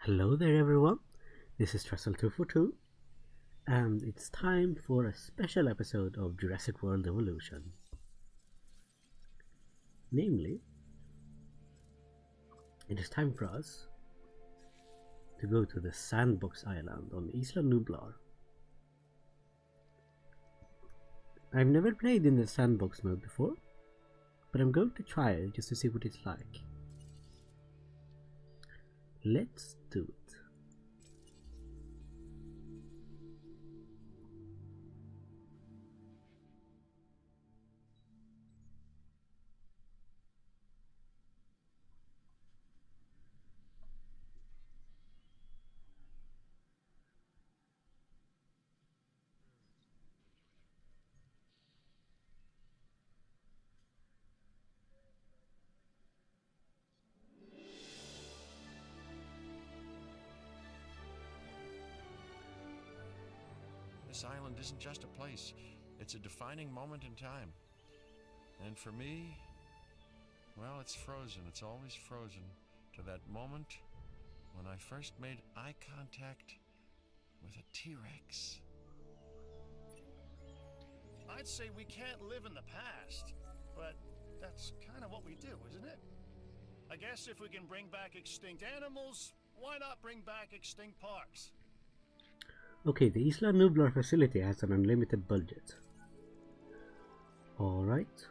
Hello there everyone, this is Trestle242 and it's time for a special episode of Jurassic World Evolution. Namely, it is time for us to go to the Sandbox island on Isla Nublar. I've never played in the Sandbox mode before, but I'm going to try it just to see what it's like. Let's do it. This island isn't just a place, it's a defining moment in time. And for me, well, it's frozen. It's always frozen to that moment when I first made eye contact with a T-Rex. I'd say we can't live in the past, but that's kind of what we do, isn't it? I guess if we can bring back extinct animals, why not bring back extinct parks? Okay, the Isla Nublar facility has an unlimited budget. Alright.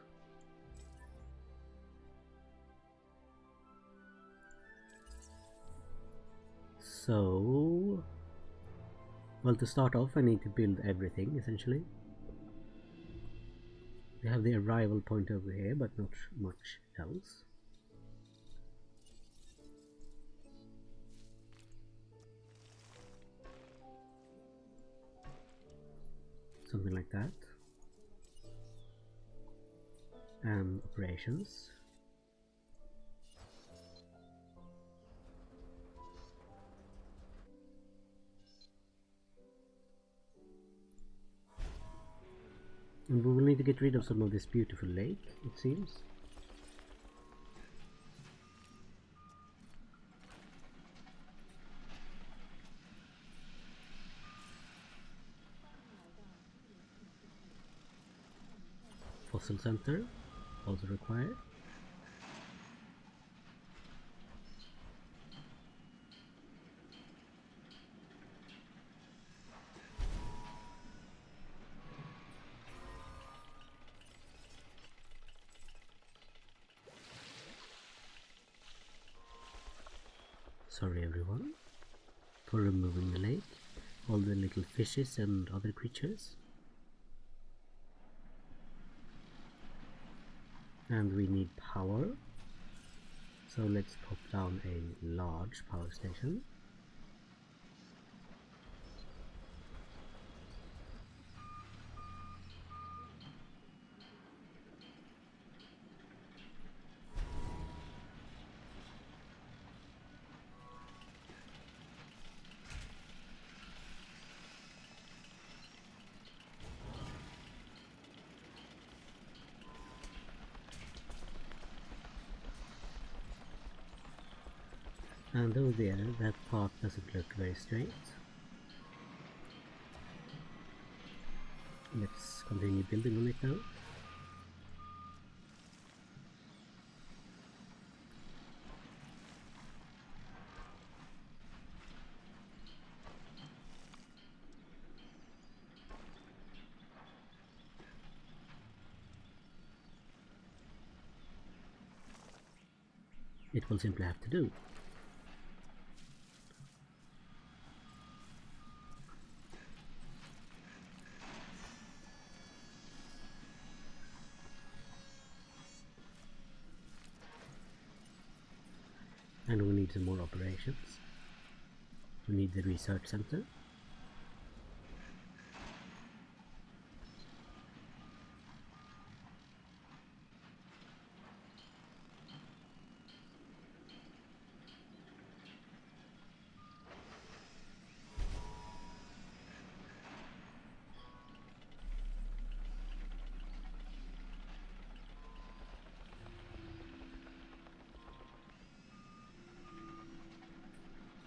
So, well, to start off I need to build everything essentially. We have the arrival point over here, but not much else. Something like that. And operations. And we will need to get rid of some of this beautiful lake, it seems. Fossil center, also required. Sorry everyone for removing the lake, all the little fishes and other creatures. And we need power, so let's pop down a large power station. And over there, that part doesn't look very straight. Let's continue building on it now. It will simply have to do. And we need some more operations. We need the research center.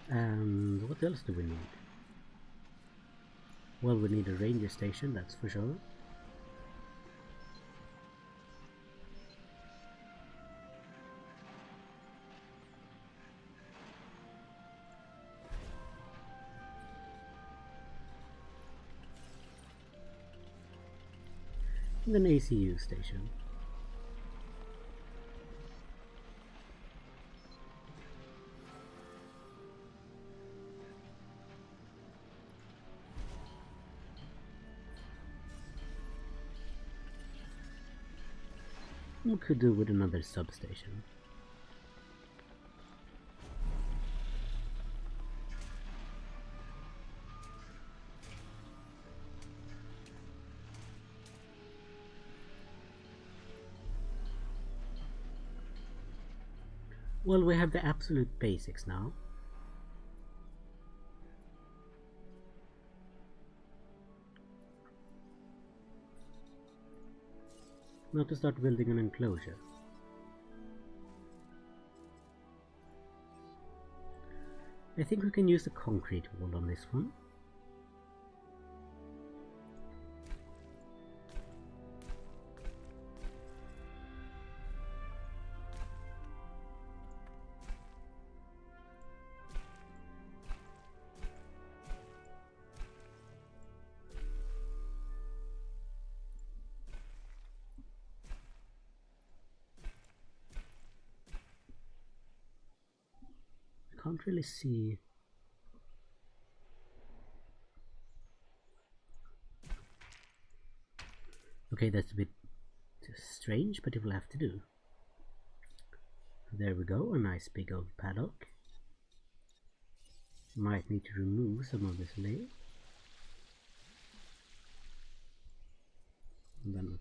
And what else do we need? Well, we need a ranger station, that's for sure. And an ACU station. We could do with another substation. Well, we have the absolute basics now. Now to start building an enclosure. I think we can use the concrete wall on this one. I can't really see. Okay, that's a bit strange, but it will have to do. There we go, a nice big old paddock. Might need to remove some of this lace. And then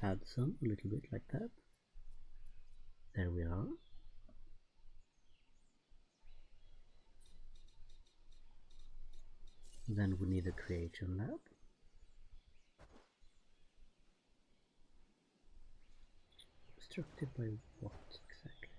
add some, a little bit like that. There we are. Then we need a creation lab. Obstructed by what exactly?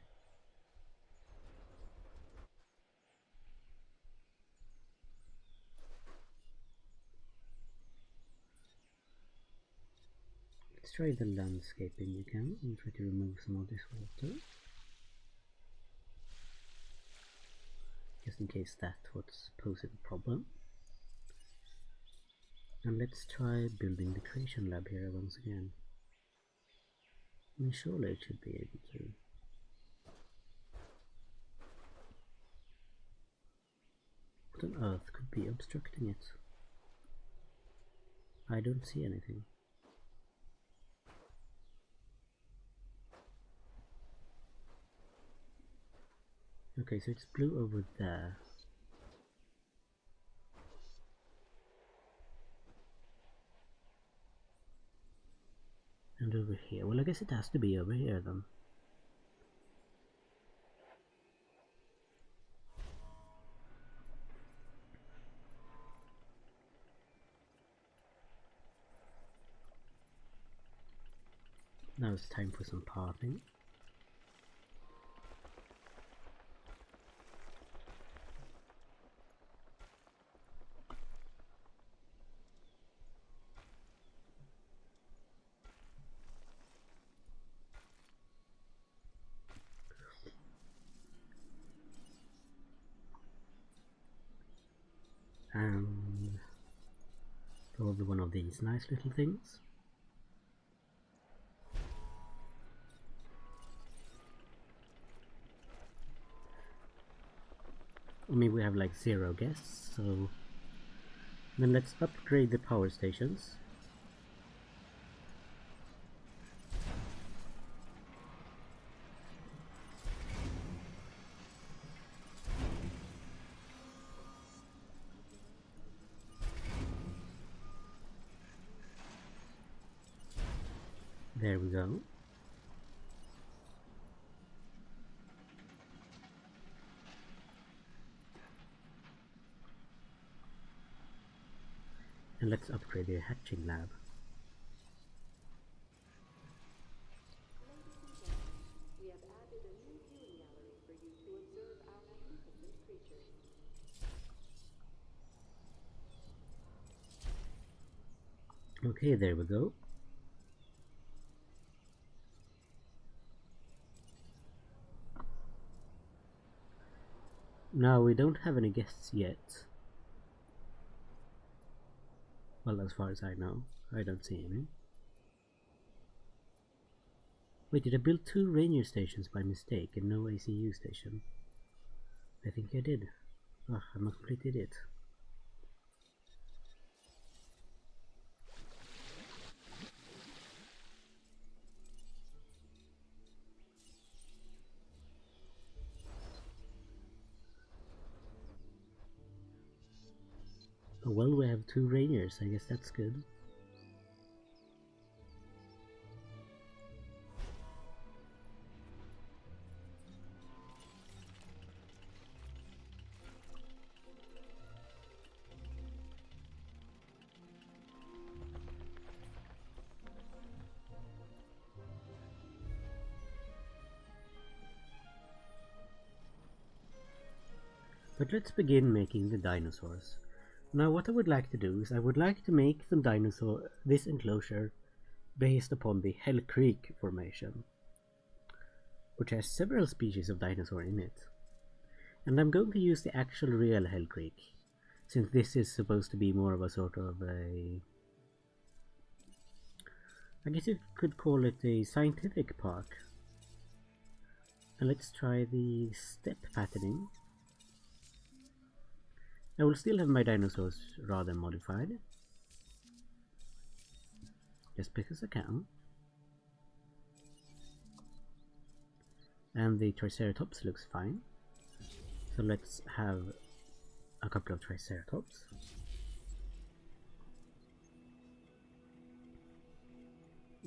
Let's try the landscaping again and try to remove some of this water. Just in case that's what's posing a problem. And let's try building the creation lab here once again. I mean, surely it should be able to. What on earth could be obstructing it? I don't see anything. Okay, so it's blue over there. And over here. Well, I guess it has to be over here then. Now it's time for some parting. And probably one of these nice little things. I mean, we have like 0 guests, so then let's upgrade the power stations. There we go. And let's upgrade the hatching lab. We have added a new viewing gallery for Okay, there we go. Now we don't have any guests yet. Well, as far as I know, I don't see any. Wait, did I build 2 ranger stations by mistake and no ACU station? I think I did. Ugh, I'm a complete idiot. Oh, well, we have 2 rangers, I guess that's good. But let's begin making the dinosaurs. Now what I would like to do is I would like to make this enclosure based upon the Hell Creek formation, which has several species of dinosaur in it. And I'm going to use the actual real Hell Creek, since this is supposed to be more of a sort of a... I guess you could call it a scientific park. And let's try the step patterning. I will still have my dinosaurs rather modified, just because I can. And the Triceratops looks fine, so let's have a couple of Triceratops.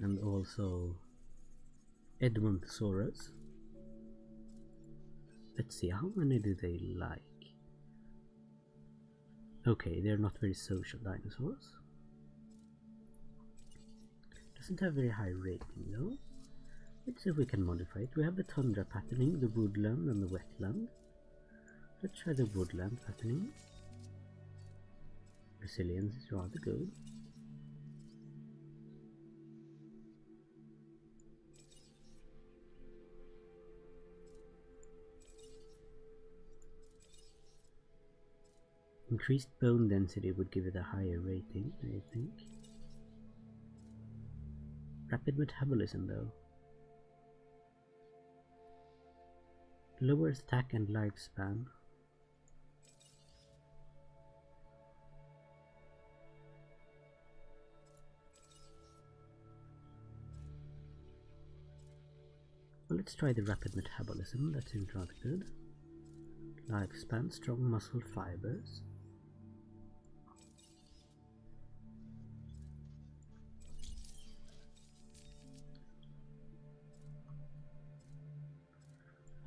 And also Edmontosaurus. Let's see, how many do they like? Okay, they're not very social dinosaurs. Doesn't have very high rating though. Let's see if we can modify it. We have the tundra patterning, the woodland and the wetland. Let's try the woodland patterning. Resilience is rather good. Increased bone density would give it a higher rating, I think. Rapid metabolism though. Lowers attack and lifespan. Well, let's try the rapid metabolism, that seems rather good. Lifespan, strong muscle fibers.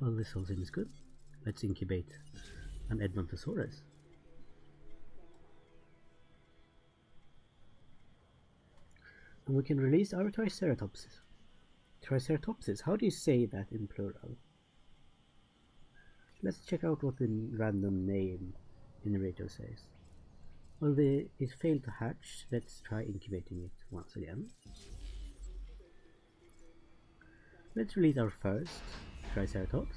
Well, this whole thing is good. Let's incubate an Edmontosaurus. And we can release our Triceratopses. Triceratopses, how do you say that in plural? Let's check out what the random name generator says. Well, it failed to hatch. Let's try incubating it once again. Let's release our first Triceratops.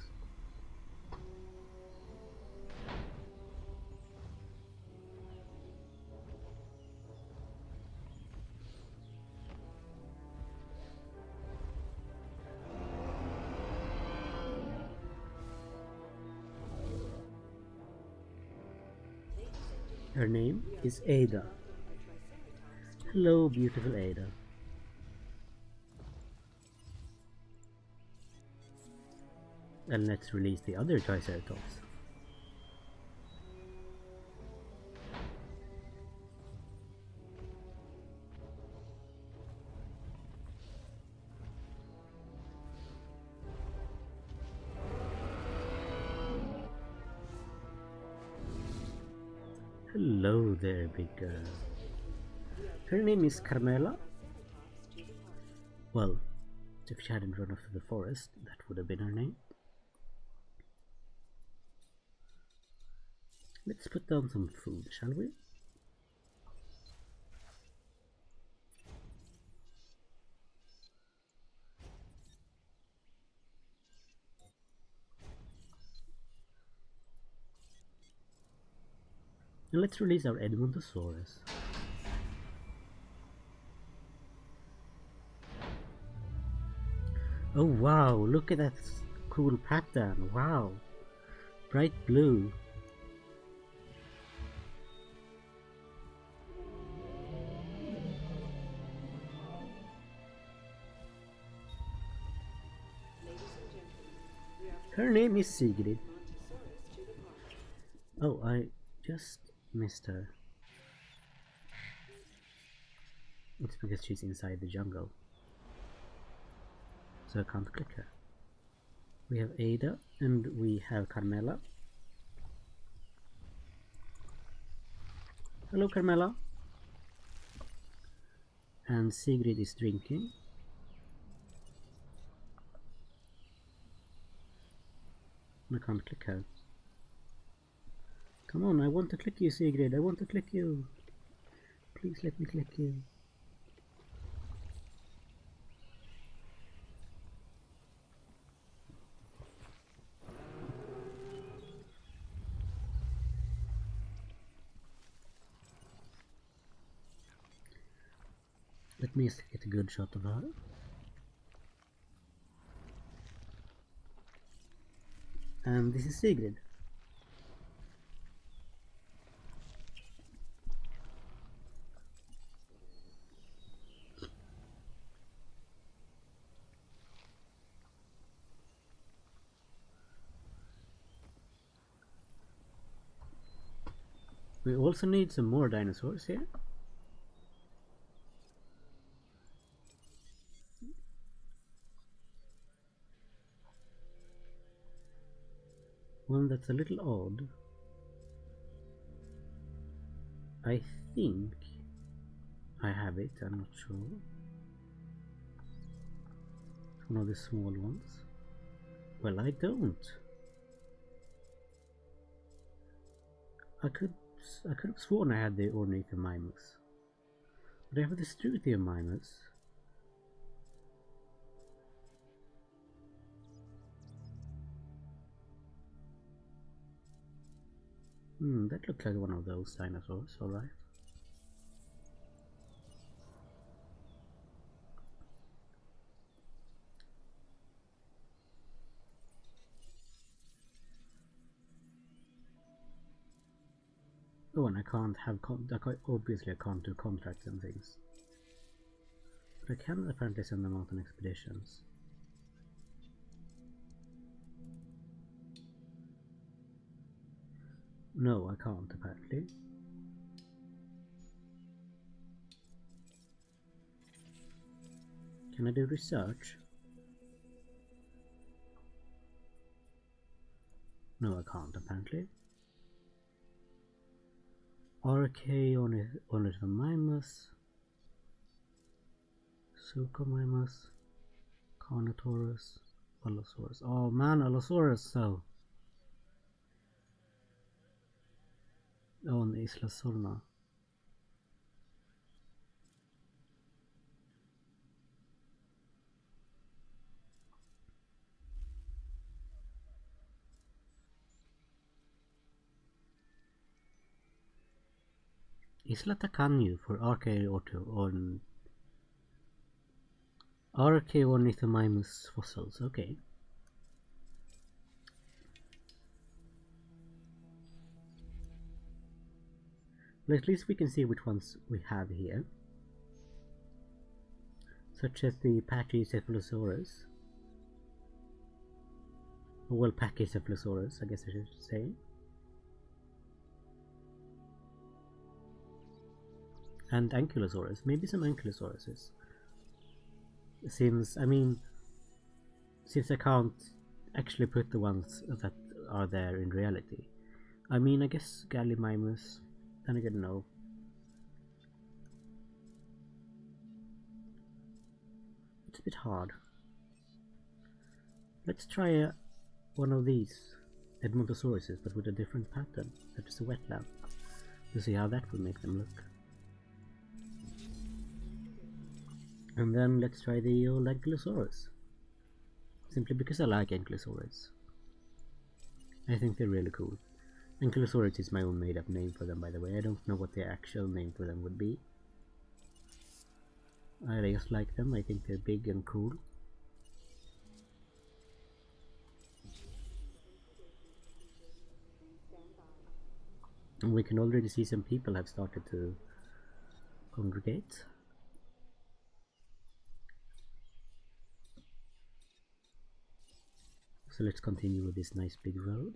Her name is Ada. Hello, beautiful Ada. And let's release the other Triceratops. Hello there, big girl. Her name is Carmela. Well, if she hadn't run off to the forest, that would have been her name. Let's put down some food, shall we? And let's release our Edmontosaurus. Oh wow, look at that cool pattern, wow. Bright blue. Her name is Sigrid. Oh, I just missed her. It's because she's inside the jungle. So I can't click her. We have Ada and we have Carmela. Hello Carmela. And Sigrid is drinking. I can't click her. Come on, I want to click you, Sigrid. I want to click you. Please let me click you. Let me get a good shot of her. And this is Sigrid. We also need some more dinosaurs here. One that's a little odd. I think I have it, I'm not sure. It's one of the small ones. Well, I don't. I could have sworn I had the Ornithomimus. But I have the Struthiomimus. That looks like one of those dinosaurs, alright. Oh, and I can't have obviously I can't do contracts and things. But I can apparently send them out on expeditions. No, I can't apparently. Can I do research? No, I can't apparently. RK Ornithomimus, Suchomimus, Carnotaurus, Allosaurus. Oh man, Allosaurus, so. Oh, on Isla Sorna. Isla Tacanio for RK Ornithomimus fossils, okay. Well, at least we can see which ones we have here. Such as the Pachycephalosaurus. Well, Pachycephalosaurus, I guess I should say. And Ankylosaurus, maybe some Ankylosauruses. Since I can't actually put the ones that are there in reality. I mean, I guess Gallimimus, then again, no. It's a bit hard. Let's try one of these Edmontosauruses, but with a different pattern, such as a wetland, to see how that will make them look. And then let's try the old Ankylosaurus. Simply because I like Ankylosaurus. I think they're really cool. Ankylosaurus is my own made-up name for them, by the way. I don't know what the actual name for them would be. I just like them. I think they're big and cool. And we can already see some people have started to congregate. So let's continue with this nice big road.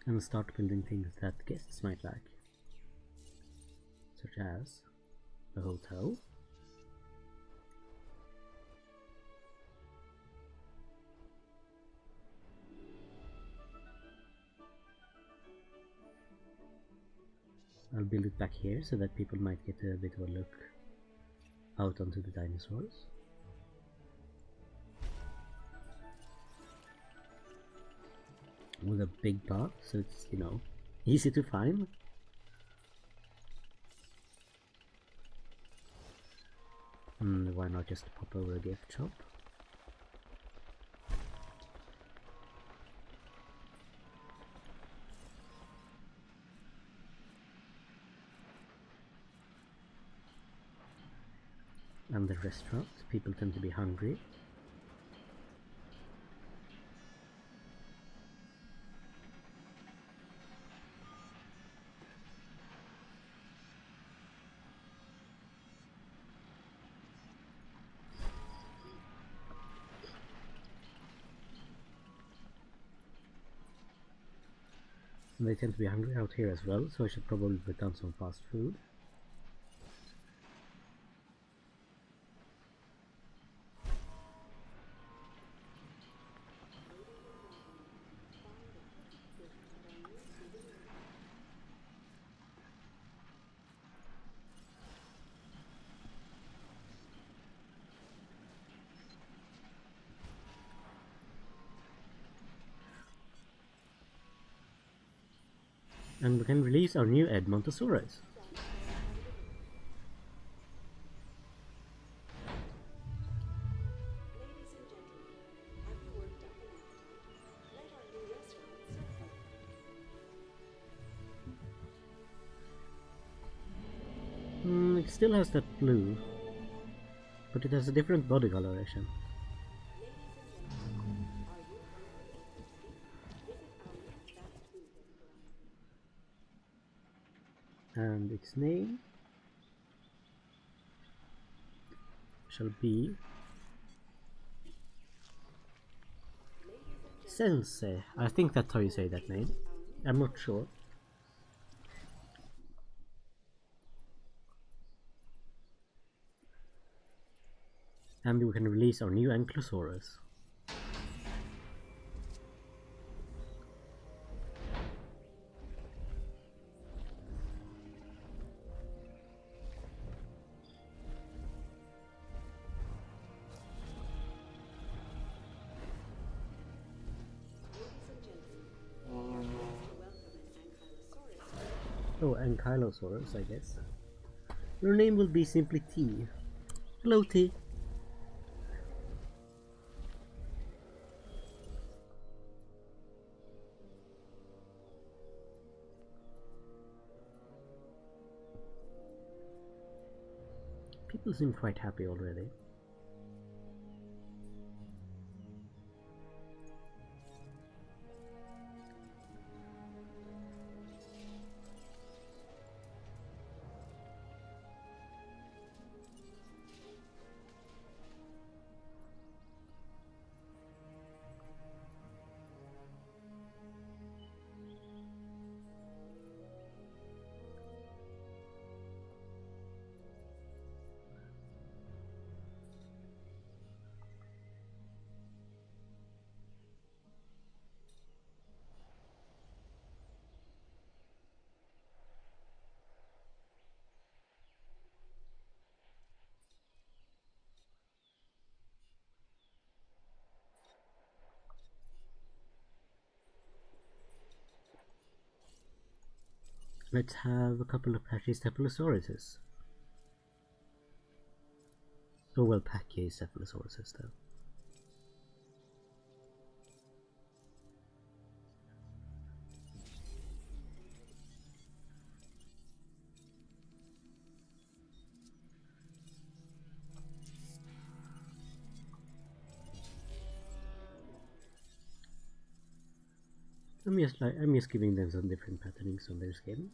And start building things that guests might like, such as a hotel, I'll build it back here so that people might get a bit of a look out onto the dinosaurs. With a big path, so it's, you know, easy to find. And why not just pop over a gift shop? And the restaurant, people tend to be hungry. And they tend to be hungry out here as well, so I should probably put down some fast food. And we can release our new Edmontosaurus. It still has that blue, but it has a different body coloration. And its name shall be Sensei. I think that's how you say that name. I'm not sure. And we can release our new Ankylosaurus. Oh, Ankylosaurus, I guess. Your name will be simply T. Hello, T. People seem quite happy already. Let's have a couple of Pachycephalosauruses. Oh well, Pachycephalosauruses though. I'm just giving them some different patterns on their skin.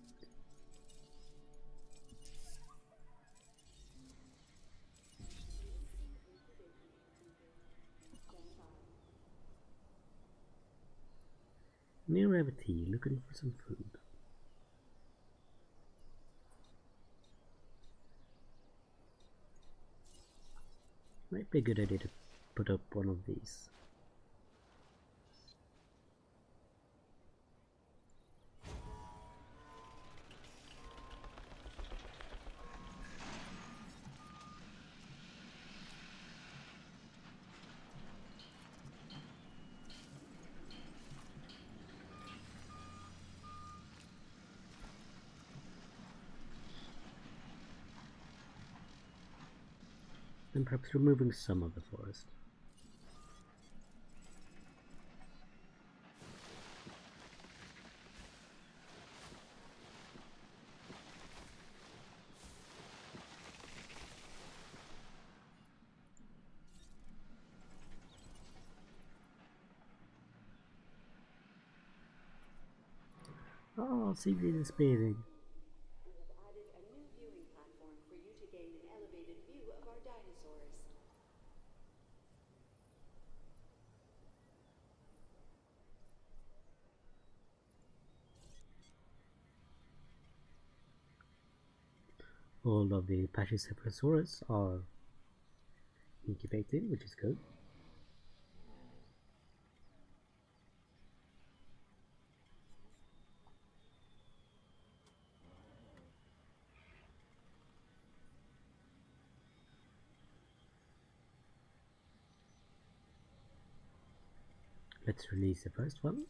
Near Revity, looking for some food. Might be a good idea to put up one of these. And perhaps removing some of the forest. Oh, Sigrid is bathing. We have added a new viewing platform for you to gain an elevated view of our dinosaurs. All of the Pachycephalosaurus are incubating, which is good. Let's release the first one.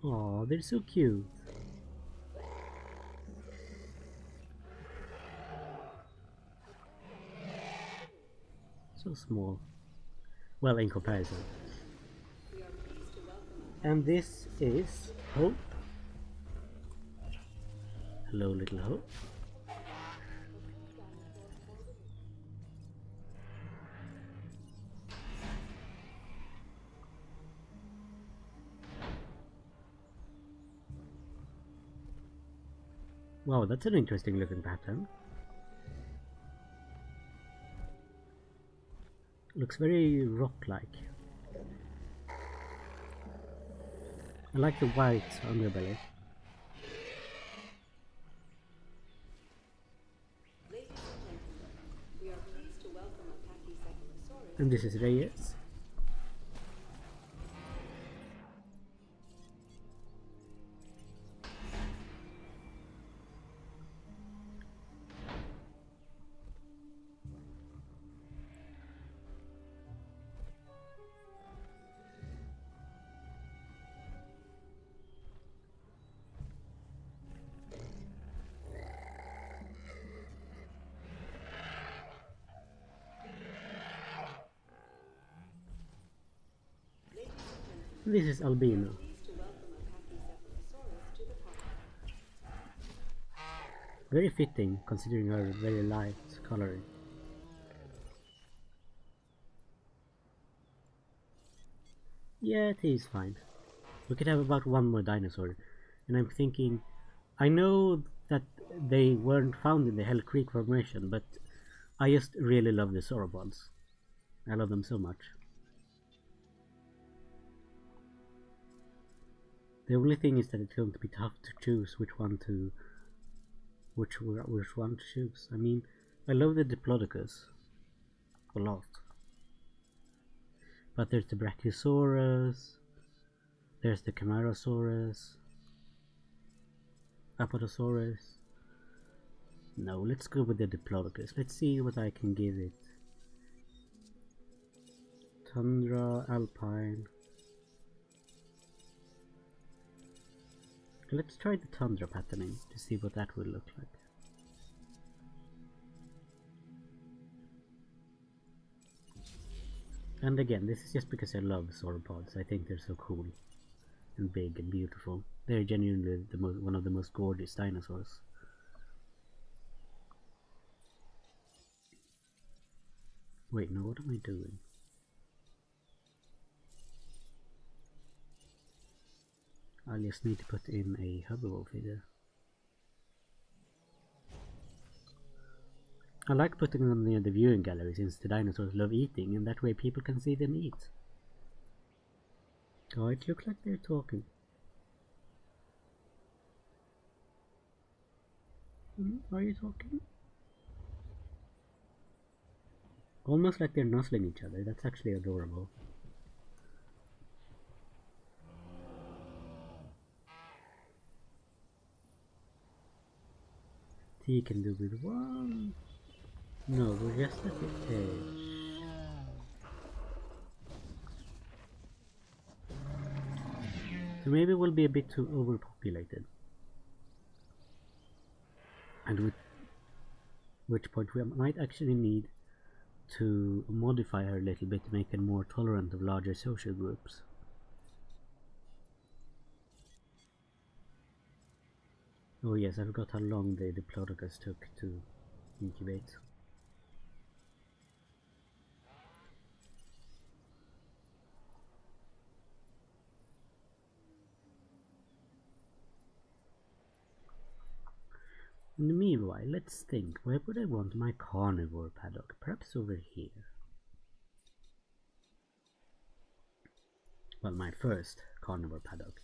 Aw, they're so cute. So small. Well, in comparison. And this is Hope. Hello, little Hope. Wow, that's an interesting looking pattern. Looks very rock-like. I like the white underbelly. Ladies and gentlemen, we are pleased to welcome a Pachycephalosaurus. And this is Reyes. This is Albino. Pleased to welcome a Pachycephalosaurus to the park. Very fitting, considering her very light coloring. Yeah, it is fine. We could have about one more dinosaur. And I'm thinking, I know that they weren't found in the Hell Creek Formation, but I just really love the sauropods. I love them so much. The only thing is that it's going to be tough to choose which one to choose. I mean, I love the Diplodocus a lot, but there's the Brachiosaurus, there's the Camarasaurus. Apatosaurus. No, let's go with the Diplodocus. Let's see what I can give it. Tundra, Alpine. Let's try the Tundra patterning to see what that will look like. And again, this is just because I love sauropods. I think they're so cool and big and beautiful. They're genuinely one of the most gorgeous dinosaurs. Wait, no, what am I doing? I just need to put in a herbivore feeder. I like putting them near the viewing gallery since the dinosaurs love eating, and that way people can see them eat. Oh, it looks like they're talking. Are you talking? Almost like they're nuzzling each other. That's actually adorable. T can do with one. No, we're just at the edge. So maybe we'll be a bit too overpopulated. And with which point we might actually need to modify her a little bit to make her more tolerant of larger social groups. Oh yes, I forgot how long the Diplodocus took to incubate. In the meanwhile, let's think, where would I want my carnivore paddock? Perhaps over here. Well, my first carnivore paddock.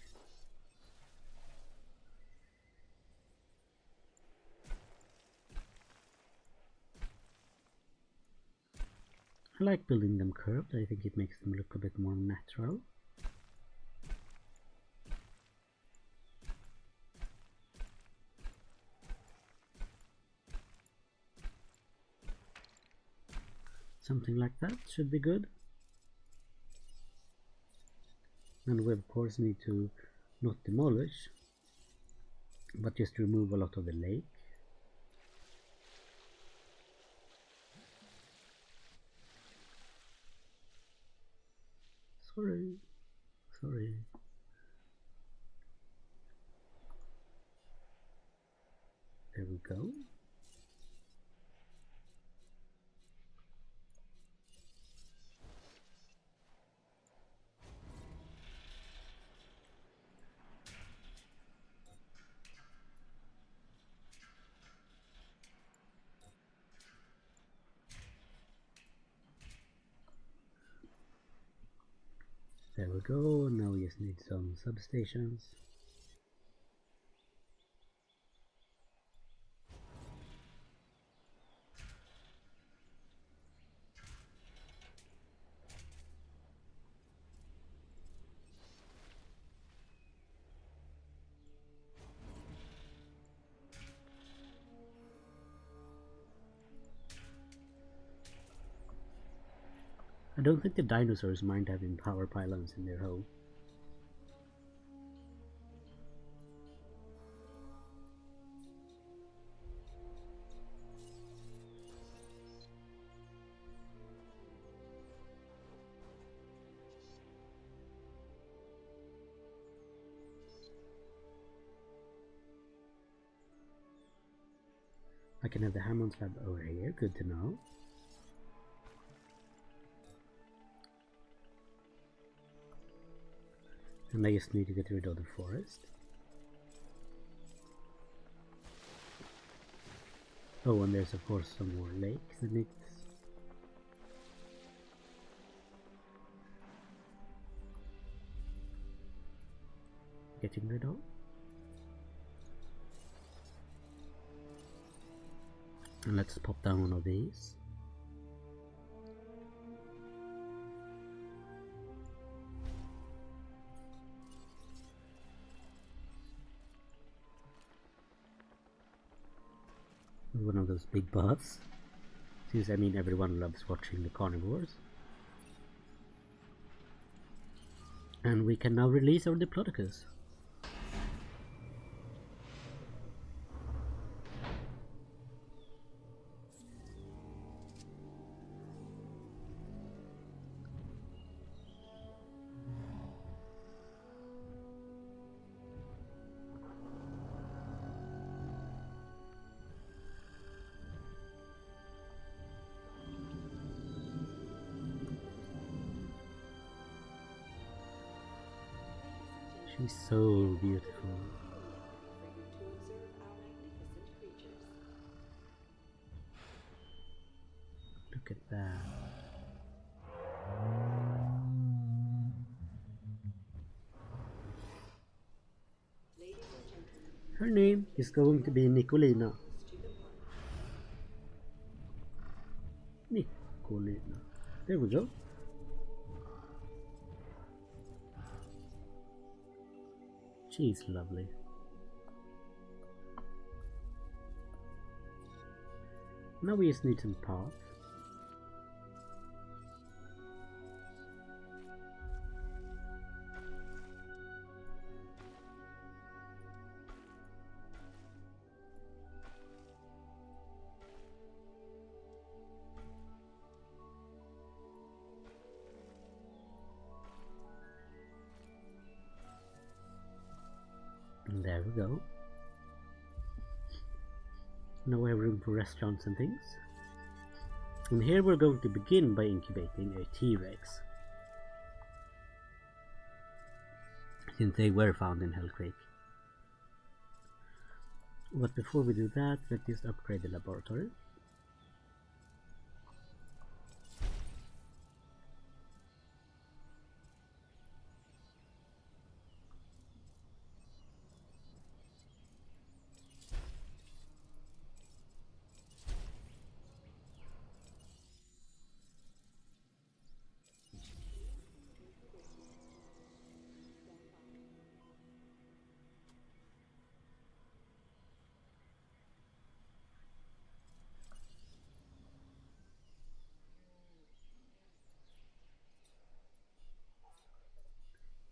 I like building them curved. I think it makes them look a bit more natural. Something like that should be good. And we of course need to not demolish, but just remove a lot of the lake. Sorry. There we go. There we go. Now we just need some substations. I don't think the dinosaurs mind having power pylons in their home. I can have the Hammond slab over here, good to know. And I just need to get rid of the forest. Oh, and there's of course some more lakes that needs getting rid of. And let's pop down one of these. one of those big buffs, since I mean everyone loves watching the carnivores. And we can now release our Diplodocus. She's so beautiful. For you to observe our magnificent creatures. Look at that. Ladies and gentlemen, Her name is going to be Nicolina. to the party. Nicolina. There we go. She's lovely. Now we just need some paths. And there we go. Now we have room for restaurants and things. And here we're going to begin by incubating a T-Rex, since they were found in Hell Creek. But before we do that, let's just upgrade the laboratory.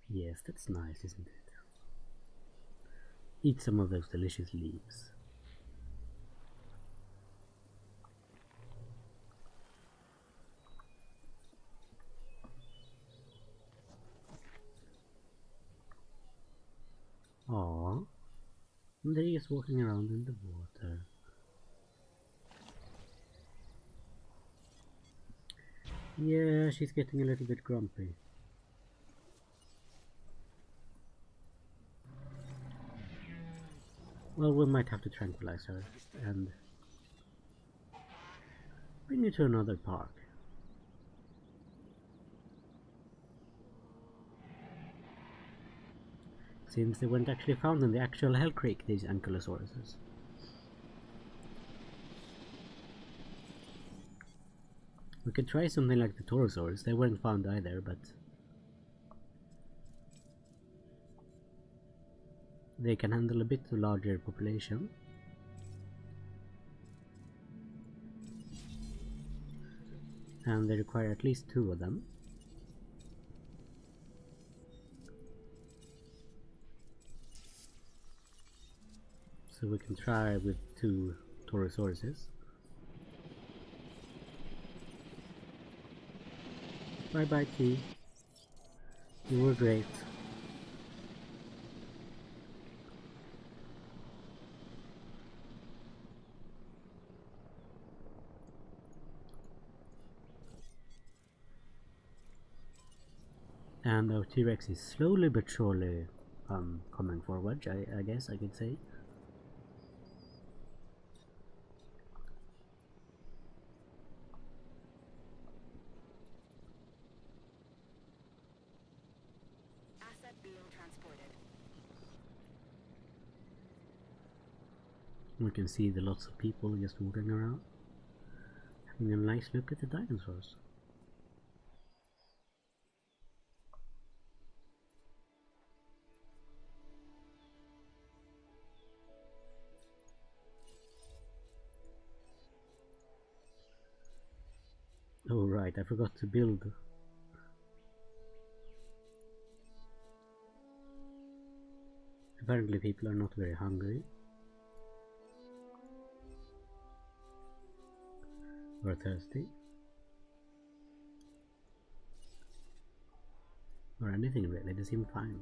Yes, that's nice, isn't it? Eat some of those delicious leaves. Aww. And they're just walking around in the water. Yeah, she's getting a little bit grumpy. Well, we might have to tranquilize her and bring her to another park. Since they weren't actually found in the actual Hell Creek, these ankylosauruses. We could try something like the Torosaurs. They weren't found either, but they can handle a bit larger population. And they require at least 2 of them. So we can try with 2 Torosauruses. Bye bye T. You were great. And our T-Rex is slowly but surely coming forward, I guess I could say. Asset being transported. We can see the lots of people just walking around, having a nice look at the dinosaurs. Oh right, I forgot to build. Apparently people are not very hungry. Or thirsty. Or anything really, they seem fine.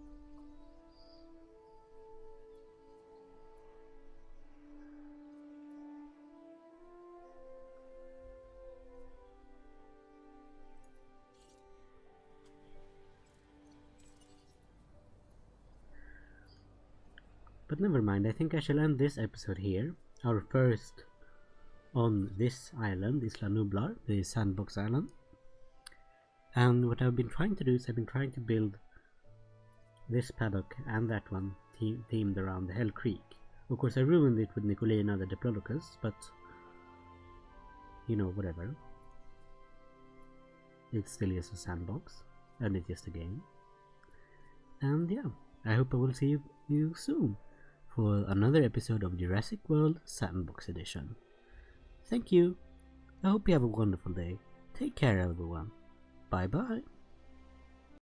But never mind, I think I shall end this episode here. Our first on this island, Isla Nublar, the Sandbox island. And what I've been trying to do is I've been trying to build this paddock and that one themed around the Hell Creek. Of course I ruined it with Nicolina the Diplodocus, but you know, whatever. It still is a sandbox, and it's just a game. And yeah, I hope I will see you soon for another episode of Jurassic World Sandbox Edition. Thank you. I hope you have a wonderful day. Take care, everyone. Bye bye.